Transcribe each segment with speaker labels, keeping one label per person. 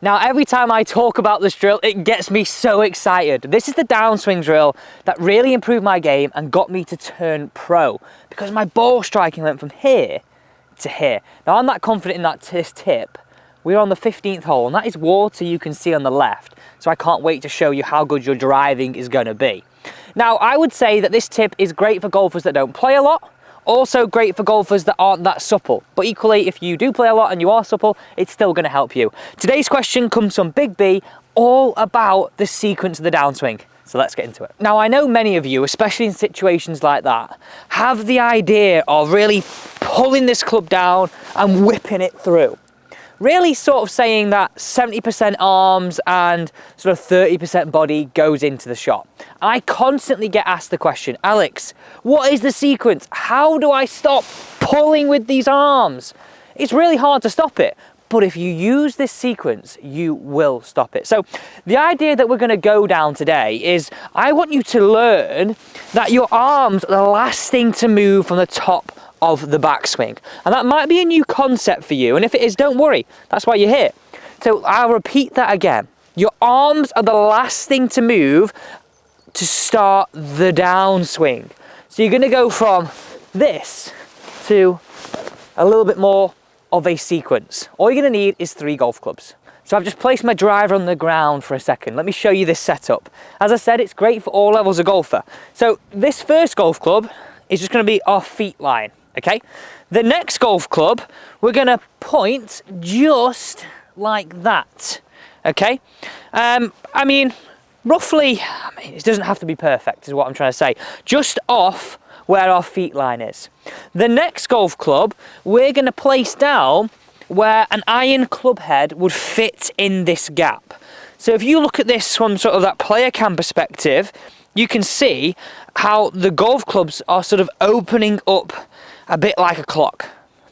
Speaker 1: Now, every time I talk about this drill, it gets me so excited. This is the downswing drill that really improved my game and got me to turn pro, because my ball striking went from here to here. Now, I'm that confident in this tip. We're on the 15th hole, and that is water you can see on the left, so I can't wait to show you how good your driving is going to be. Now, I would say that this tip is great for golfers that don't play a lot, also great for golfers that aren't that supple, but equally if you do play a lot and you are supple, it's still going to help you. Today's question comes from Big B, all about the sequence of the downswing. So let's get into it. Now, I know many of you, especially in situations like that, have the idea of really pulling this club down and whipping it through. Really sort of saying that 70% arms and sort of 30% body goes into the shot. I constantly get asked the question, Alex, what is the sequence? How do I stop pulling with these arms? It's really hard to stop it, but if you use this sequence, you will stop it. So the idea that we're going to go down today is I want you to learn that your arms are the last thing to move from the top of the backswing, and that might be a new concept for you, and if it is, don't worry, that's why you're here. So I'll repeat that again. Your arms are the last thing to move to start the downswing. So you're going to go from this to a little bit more of a sequence. All you're going to need is 3 golf clubs. So I've just placed my driver on the ground for a second. Let me show you this setup. As I said, it's great for all levels of golfer. So this first golf club is just going to be our feet line. Okay, the next golf club, we're going to point just like that. Okay, I mean, roughly, it doesn't have to be perfect is what I'm trying to say. Just off where our feet line is. The next golf club, we're going to place down where an iron club head would fit in this gap. So if you look at this from sort of that player cam perspective, you can see how the golf clubs are sort of opening up a bit like a clock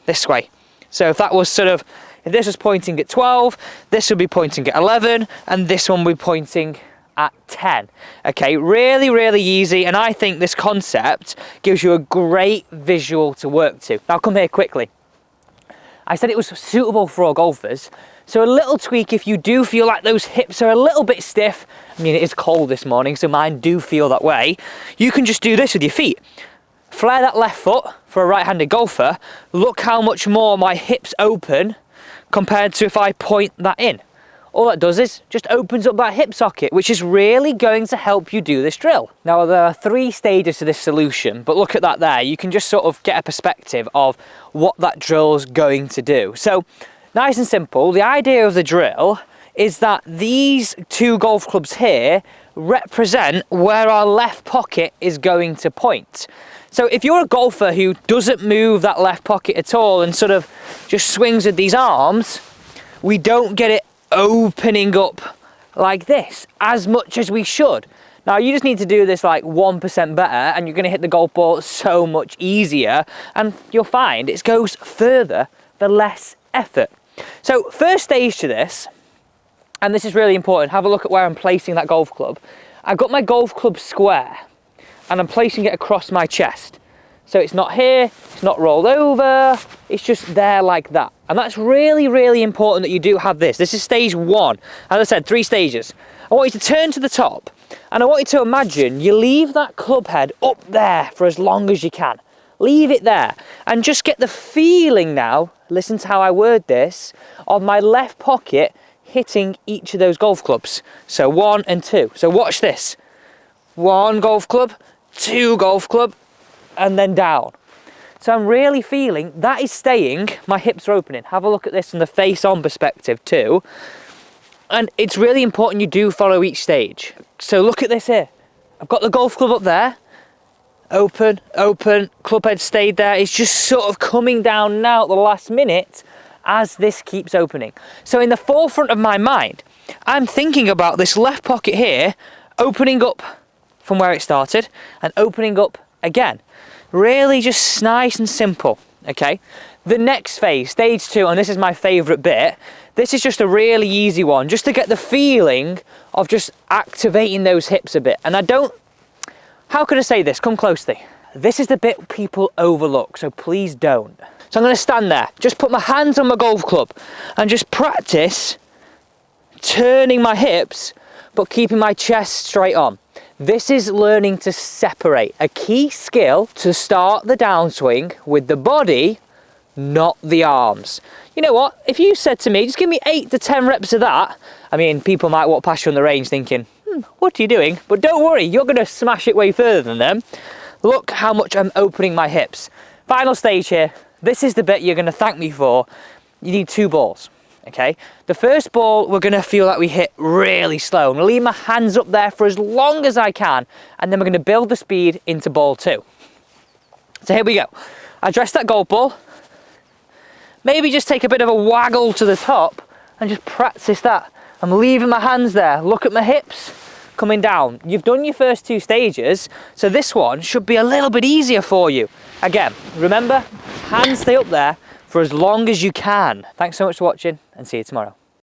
Speaker 1: this way. So if that was sort of, if this was pointing at 12, this would be pointing at 11, and this one would be pointing at 10. Okay, really, really easy, and I think this concept gives you a great visual to work to. Now come here quickly. I said it was suitable for all golfers, so a little tweak if you do feel like those hips are a little bit stiff. I mean, it is cold this morning, so mine do feel that way. You can just do this with your feet. Flare that left foot for a right-handed golfer. Look how much more my hips open compared to if I point that in. All that does is just opens up that hip socket, which is really going to help you do this drill. Now, there are 3 stages to this solution, but look at that there. You can just sort of get a perspective of what that drill's going to do. So, nice and simple. The idea of the drill is that these 2 golf clubs here represent where our left pocket is going to point. So if you're a golfer who doesn't move that left pocket at all and sort of just swings with these arms, we don't get it opening up like this as much as we should. Now you just need to do this like 1% better and you're going to hit the golf ball so much easier, and you'll find it goes further for less effort. So first stage to this, and this is really important, have a look at where I'm placing that golf club. I've got my golf club square and I'm placing it across my chest. So it's not here, it's not rolled over, it's just there like that. And that's really, really important that you do have this. This is stage 1. As I said, 3 stages. I want you to turn to the top, and I want you to imagine you leave that club head up there for as long as you can. Leave it there, and just get the feeling now, listen to how I word this, of my left pocket hitting each of those golf clubs. So 1 and 2. So watch this. 1 golf club, 2 golf club, and then down. So I'm really feeling that is staying, my hips are opening. Have a look at this from the face on perspective too. And it's really important you do follow each stage. So look at this here. I've got the golf club up there. Open, open, club head stayed there. It's just sort of coming down now at the last minute as this keeps opening. So in the forefront of my mind, I'm thinking about this left pocket here, opening up from where it started and opening up again. Really just nice and simple, okay? The next phase, stage 2, and this is my favorite bit, this is just a really easy one, just to get the feeling of just activating those hips a bit. And I don't, how could I say this? Come closely. This is the bit people overlook, so please don't. So I'm going to stand there, just put my hands on my golf club and just practice turning my hips, but keeping my chest straight on. This is learning to separate. A key skill to start the downswing with the body, not the arms. You know what? If you said to me, just give me 8 to 10 reps of that, I mean, people might walk past you on the range thinking, what are you doing? But don't worry, you're gonna smash it way further than them. Look how much I'm opening my hips. Final stage here. This is the bit you're gonna thank me for. You need 2 balls, okay? The first ball, we're gonna feel like we hit really slow. I'm gonna leave my hands up there for as long as I can, and then we're gonna build the speed into ball 2. So here we go. Address that golf ball. Maybe just take a bit of a waggle to the top and just practice that. I'm leaving my hands there. Look at my hips coming down. You've done your first 2 stages, so this one should be a little bit easier for you. Again, remember, hands stay up there for as long as you can. Thanks so much for watching, and see you tomorrow.